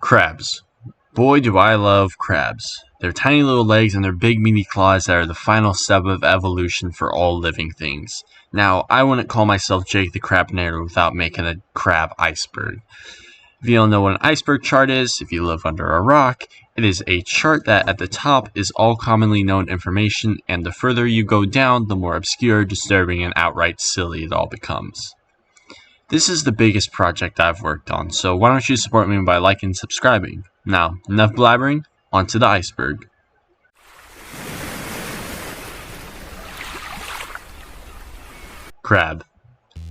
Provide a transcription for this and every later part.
Crabs. Boy, do I love crabs. Their tiny little legs and their big meaty claws that are the final step of evolution for all living things. Now, I wouldn't call myself Jake the Crab Narrator without making a crab iceberg. If you don't know what an iceberg chart is, if you live under a rock, it is a chart that at the top is all commonly known information, and the further you go down, the more obscure, disturbing, and outright silly it all becomes. This is the biggest project I've worked on, so why don't you support me by liking and subscribing? Now, enough blabbering, onto the iceberg. Crab.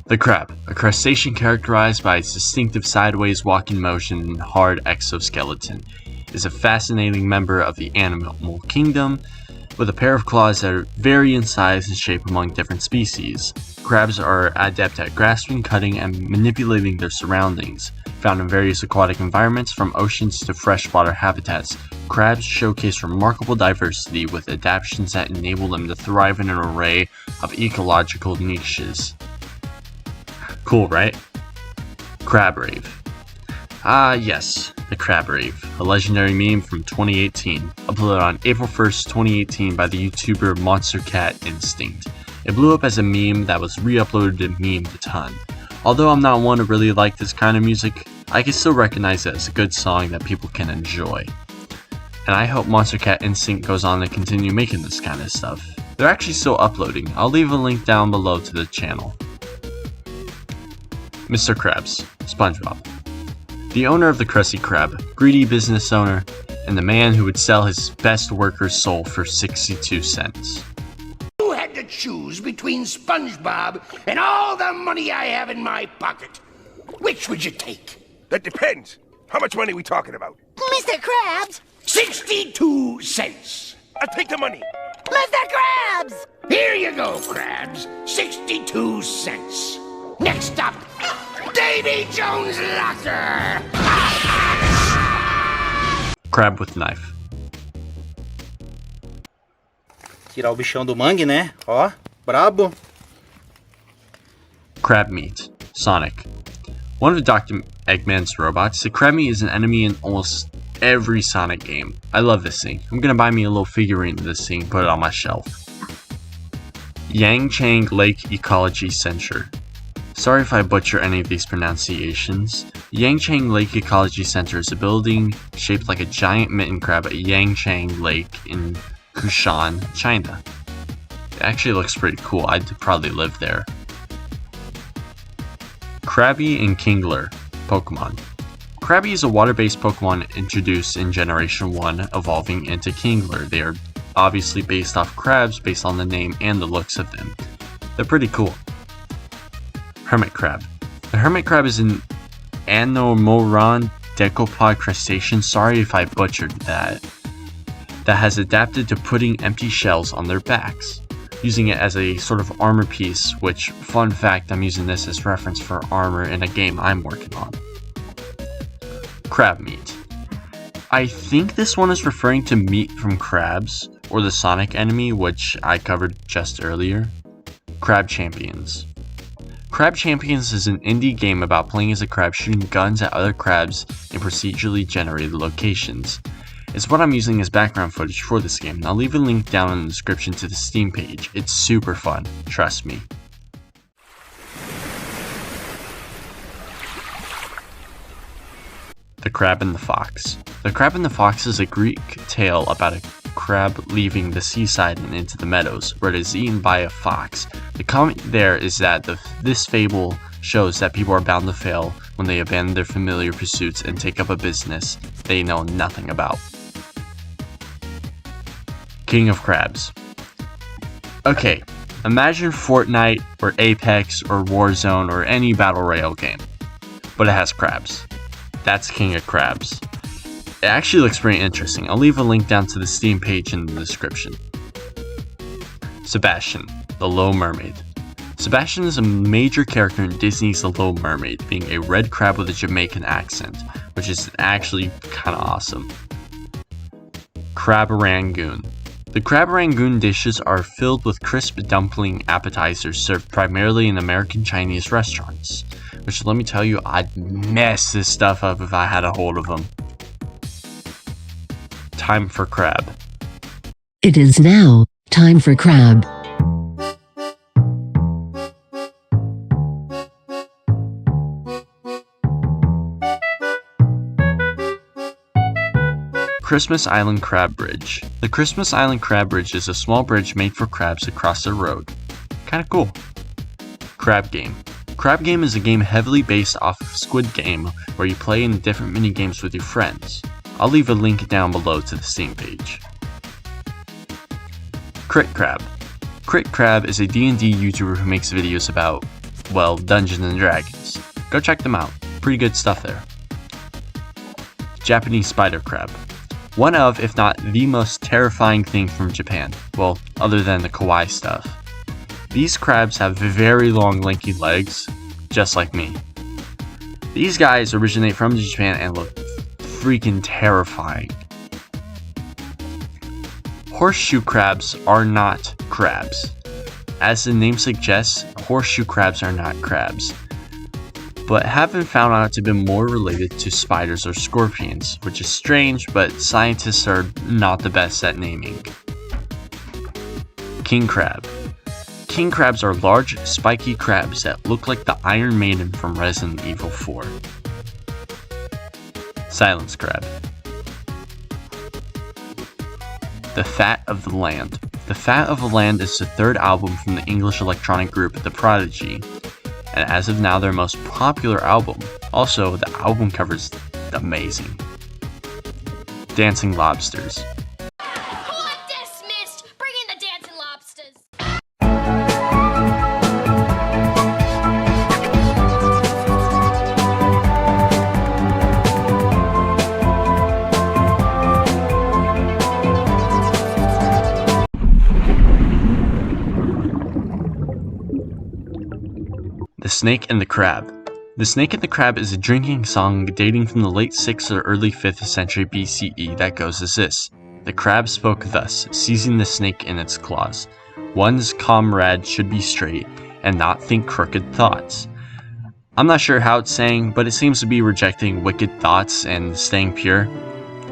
The crab, a crustacean characterized by its distinctive sideways walking motion and hard exoskeleton, is a fascinating member of the animal kingdom, with a pair of claws that vary in size and shape among different species. Crabs are adept at grasping, cutting, and manipulating their surroundings. Found in various aquatic environments from oceans to freshwater habitats, crabs showcase remarkable diversity with adaptations that enable them to thrive in an array of ecological niches. Cool, right? Crab Rave. Ah, yes, the Crab Rave, a legendary meme from 2018, uploaded on April 1st, 2018 by the YouTuber Monster Cat Instinct. It blew up as a meme that was re-uploaded and memed a ton. Although I'm not one to really like this kind of music, I can still recognize it as a good song that people can enjoy. And I hope Monster Cat Instinct goes on to continue making this kind of stuff. They're actually still uploading. I'll leave a link down below to the channel. Mr. Krabs, SpongeBob. The owner of the Krusty Krab, greedy business owner, and the man who would sell his best worker's soul for 62 cents. You had to choose between SpongeBob and all the money I have in my pocket. Which would you take? That depends. How much money are we talking about? Mr. Krabs! 62 cents. I'll take the money. Mr. Krabs! Here you go, Crabs. 62 cents. Next up, Davy Jones' locker. Crab with knife. Tirar o bichão do mangue, né? Ó, brabo. Crab meat. Sonic. One of Dr. Eggman's robots, the crab meat is an enemy in almost every Sonic game. I love this thing. I'm gonna buy me a little figurine of this thing and put it on my shelf. Yangchang Lake Ecology Center. Sorry if I butcher any of these pronunciations. Yangchang Lake Ecology Center is a building shaped like a giant mitten crab at Yangchang Lake in Kushan, China. It actually looks pretty cool. I'd probably live there. Krabby and Kingler, Pokemon. Krabby is a water-based Pokemon introduced in Generation 1, evolving into Kingler. They are obviously based off crabs based on the name and the looks of them. They're pretty cool. Hermit crab. The hermit crab is an Anomouron decapod crustacean, sorry if I butchered that has adapted to putting empty shells on their backs, using it as a sort of armor piece, which, fun fact, I'm using this as reference for armor in a game I'm working on. Crab meat. I think this one is referring to meat from crabs, or the Sonic enemy, which I covered just earlier. Crab Champions. Crab Champions is an indie game about playing as a crab shooting guns at other crabs in procedurally generated locations. It's what I'm using as background footage for this game, and I'll leave a link down in the description to the Steam page. It's super fun, trust me. The Crab and the Fox. The Crab and the Fox is a Greek tale about a crab leaving the seaside and into the meadows, where it is eaten by a fox. The comment there is that this fable shows that people are bound to fail when they abandon their familiar pursuits and take up a business they know nothing about. King of Crabs. Okay, imagine Fortnite or Apex or Warzone or any battle royale game, but it has crabs. That's King of Crabs. It actually looks pretty interesting. I'll leave a link down to the Steam page in the description. Sebastian, the Little Mermaid. Sebastian is a major character in Disney's The Little Mermaid, being a red crab with a Jamaican accent, which is actually kinda awesome. Crab Rangoon. The crab rangoon dishes are filled with crisp dumpling appetizers served primarily in American Chinese restaurants, which let me tell you, I'd mess this stuff up if I had a hold of them. time for crab. It is now time for crab. Christmas Island Crab Bridge. The Christmas Island Crab Bridge is a small bridge made for crabs to cross the road. Kinda cool. Crab Game. Crab Game is a game heavily based off of Squid Game where you play in different mini games with your friends. I'll leave a link down below to the Steam page. Crit Crab. Crit Crab is a D&D YouTuber who makes videos about, well, Dungeons and Dragons. Go check them out. Pretty good stuff there. Japanese Spider Crab. One of, if not the most terrifying thing from Japan. Well, other than the kawaii stuff. These crabs have very long lanky legs, just like me. These guys originate from Japan and look freaking terrifying. Horseshoe crabs are not crabs. As the name suggests, horseshoe crabs are not crabs, but have been found out to be more related to spiders or scorpions, which is strange, but scientists are not the best at naming. King crab. King crabs are large, spiky crabs that look like the Iron Maiden from Resident Evil 4. Silence crab. The Fat of the Land. The Fat of the Land is the third album from the English electronic group The Prodigy, and as of now their most popular album. Also, the album cover is amazing. Dancing lobsters. Court dismissed! Bring in the dancing lobsters! The Snake and the Crab. The Snake and the Crab is a drinking song dating from the late 6th or early 5th century BCE that goes as this. The crab spoke thus, seizing the snake in its claws. One's comrade should be straight and not think crooked thoughts. I'm not sure how it's saying, but it seems to be rejecting wicked thoughts and staying pure.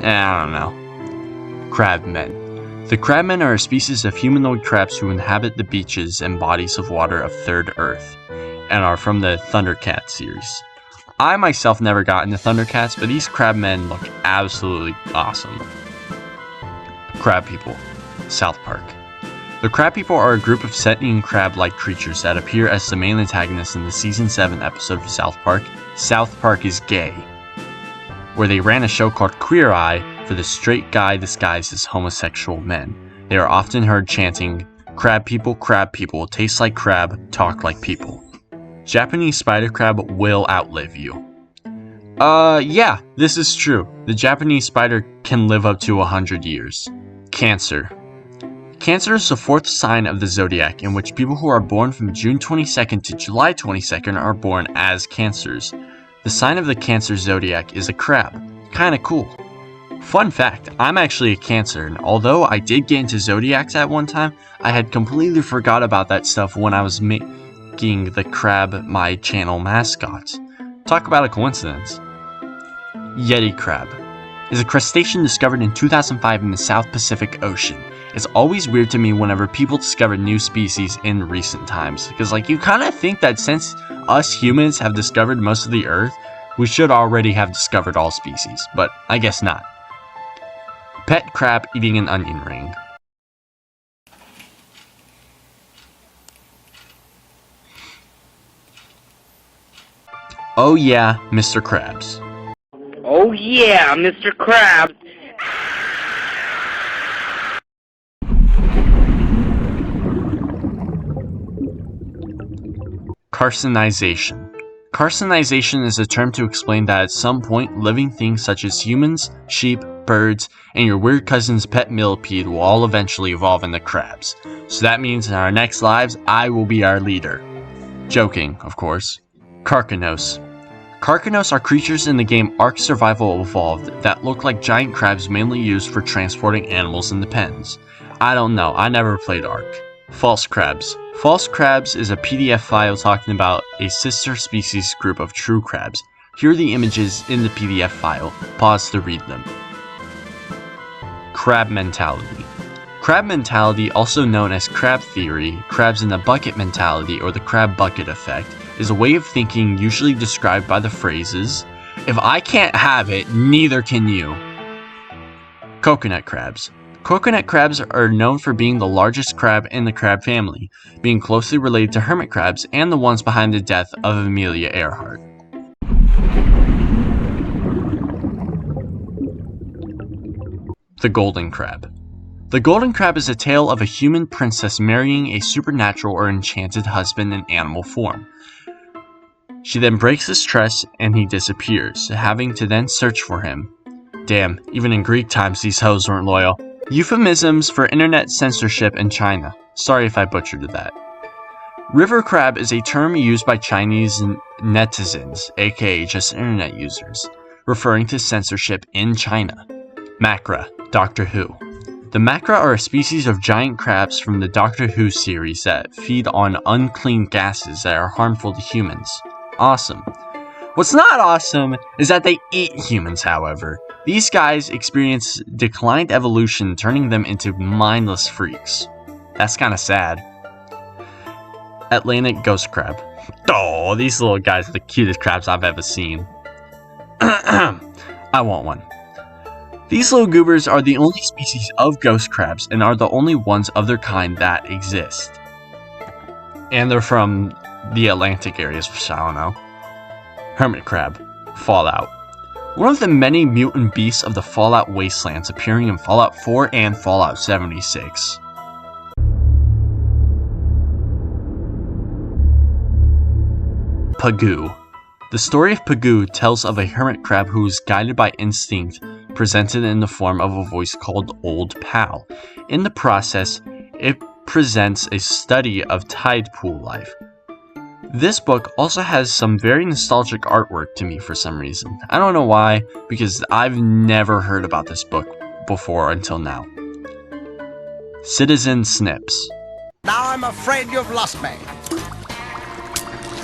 I don't know. Crabmen. The crabmen are a species of humanoid crabs who inhabit the beaches and bodies of water of Third Earth, and are from the Thundercats series. I myself never got into Thundercats, but these crabmen look absolutely awesome. Crab People. South Park. The Crab People are a group of sentient crab-like creatures that appear as the main antagonists in the Season 7 episode of South Park, South Park is Gay, where they ran a show called Queer Eye for the straight guy disguised as homosexual men. They are often heard chanting, crab people, taste like crab, talk like people. Japanese spider crab will outlive you. Yeah, this is true. The Japanese spider can live up to 100 years. Cancer. Cancer is the fourth sign of the zodiac, in which people who are born from June 22nd to July 22nd are born as Cancers. The sign of the Cancer zodiac is a crab. Kinda cool. Fun fact, I'm actually a Cancer, and although I did get into zodiacs at one time, I had completely forgot about that stuff when I was making the crab my channel mascot. Talk about a coincidence. Yeti crab is a crustacean discovered in 2005 in the South Pacific Ocean. It's always weird to me whenever people discover new species in recent times, because you kind of think that since us humans have discovered most of the Earth, we should already have discovered all species, but I guess not. Pet crab eating an onion ring. Oh yeah, Mr. Krabs. Oh yeah, Mr. Krabs. Carcinization. Carcinization is a term to explain that at some point, living things such as humans, sheep, birds, and your weird cousin's pet millipede will all eventually evolve into crabs. So that means in our next lives, I will be our leader. Joking, of course. Carcanos. Carcanos are creatures in the game Ark Survival Evolved that look like giant crabs mainly used for transporting animals in the pens. I don't know, I never played Ark. False crabs. False crabs is a PDF file talking about a sister species group of true crabs. Here are the images in the PDF file. Pause to read them. crab mentality. Crab mentality, also known as crab theory, crabs in the bucket mentality, or the crab bucket effect, is a way of thinking usually described by the phrases, "If I can't have it, neither can you." Coconut crabs. Coconut crabs are known for being the largest crab in the crab family, being closely related to hermit crabs and the ones behind the death of Amelia Earhart. The golden crab. The golden crab is a tale of a human princess marrying a supernatural or enchanted husband in animal form. She then breaks his trust and he disappears, having to then search for him. Damn, even in Greek times these hoes weren't loyal. Euphemisms for internet censorship in China. Sorry if I butchered that. River crab is a term used by Chinese netizens, aka just internet users, referring to censorship in China. Macra, Doctor Who. The macra are a species of giant crabs from the Doctor Who series that feed on unclean gases that are harmful to humans. Awesome. What's not awesome is that they eat humans, however. These guys experience declined evolution, turning them into mindless freaks. That's kinda sad. Atlantic ghost crab. Oh, these little guys are the cutest crabs I've ever seen. I want one. These little goobers are the only species of ghost crabs and are the only ones of their kind that exist. And they're from the Atlantic areas, which I don't know. Hermit crab. Fallout. One of the many mutant beasts of the Fallout wastelands appearing in Fallout 4 and Fallout 76. Pagoo. The story of Pagoo tells of a hermit crab who is guided by instinct, presented in the form of a voice called Old Pal. In the process, it presents a study of tide pool life. This book also has some very nostalgic artwork to me for some reason. I don't know why, because I've never heard about this book before until now. Citizen Snips. Now I'm afraid you've lost me.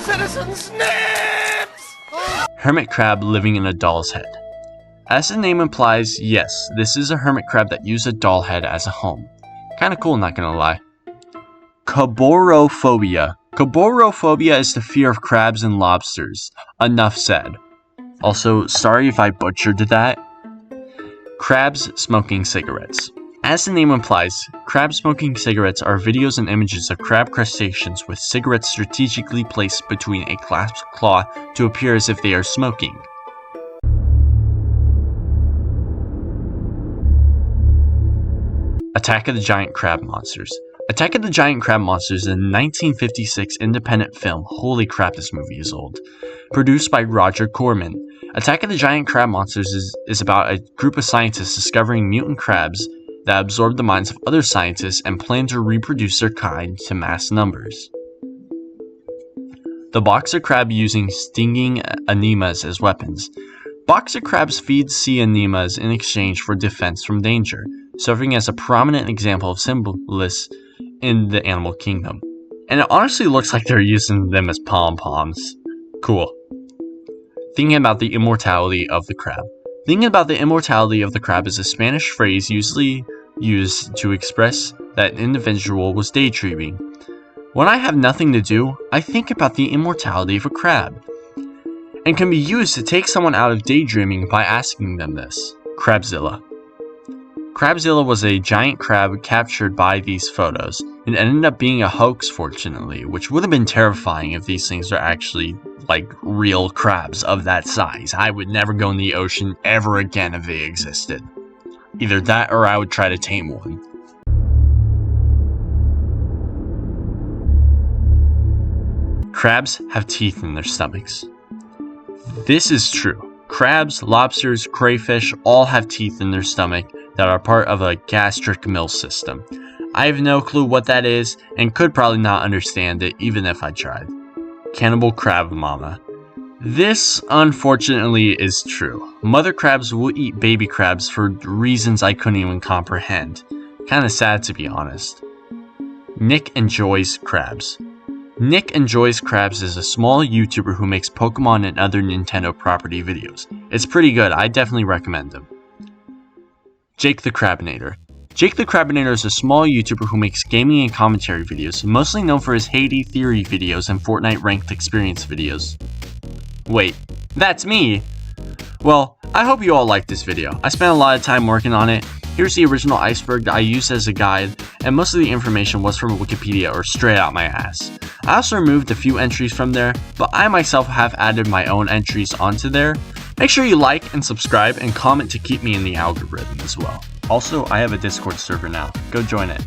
Citizen Snips! Hermit crab living in a doll's head. As the name implies, yes, this is a hermit crab that used a doll head as a home. Kinda cool, not gonna lie. Caborophobia. Caborophobia is the fear of crabs and lobsters. Enough said. Also, sorry if I butchered that. Crabs smoking cigarettes. As the name implies, crab smoking cigarettes are videos and images of crab crustaceans with cigarettes strategically placed between a clasped claw to appear as if they are smoking. Attack of the Giant Crab Monsters. Attack of the Giant Crab Monsters is a 1956 independent film. Holy crap, this movie is old. Produced by Roger Corman. Attack of the Giant Crab Monsters is about a group of scientists discovering mutant crabs that absorb the minds of other scientists and plan to reproduce their kind to mass numbers. The boxer crab using stinging anemas as weapons. Boxer crabs feed sea anemas in exchange for defense from danger, serving as a prominent example of symbolism in the animal kingdom. And it honestly looks like they're using them as pom-poms. Cool. Thinking about the immortality of the crab. Thinking about the immortality of the crab is a Spanish phrase usually used to express that an individual was daydreaming. When I have nothing to do, I think about the immortality of a crab, and can be used to take someone out of daydreaming by asking them this. Crabzilla. Crabzilla was a giant crab captured by these photos. It ended up being a hoax, fortunately, which would have been terrifying if these things are actually, like, real crabs of that size. I would never go in the ocean ever again if they existed. Either that or I would try to tame one. Crabs have teeth in their stomachs. This is true. Crabs, lobsters, crayfish all have teeth in their stomach that are part of a gastric mill system. I have no clue what that is and could probably not understand it even if I tried. Cannibal crab mama. This, unfortunately, is true. Mother crabs will eat baby crabs for reasons I couldn't even comprehend. Kinda sad, to be honest. Nick Enjoys Crabs. Nick Enjoys Crabs is a small YouTuber who makes Pokemon and other Nintendo property videos. It's pretty good, I definitely recommend him. Jake the Crabinator. Jake the Crabinator is a small YouTuber who makes gaming and commentary videos, mostly known for his Haiti Theory videos and Fortnite Ranked Experience videos. Wait, that's me! Well, I hope you all liked this video. I spent a lot of time working on it. Here's the original iceberg that I used as a guide, and most of the information was from Wikipedia or straight out my ass. I also removed a few entries from there, but I myself have added my own entries onto there. Make sure you like and subscribe and comment to keep me in the algorithm as well. Also, I have a Discord server now. Go join it.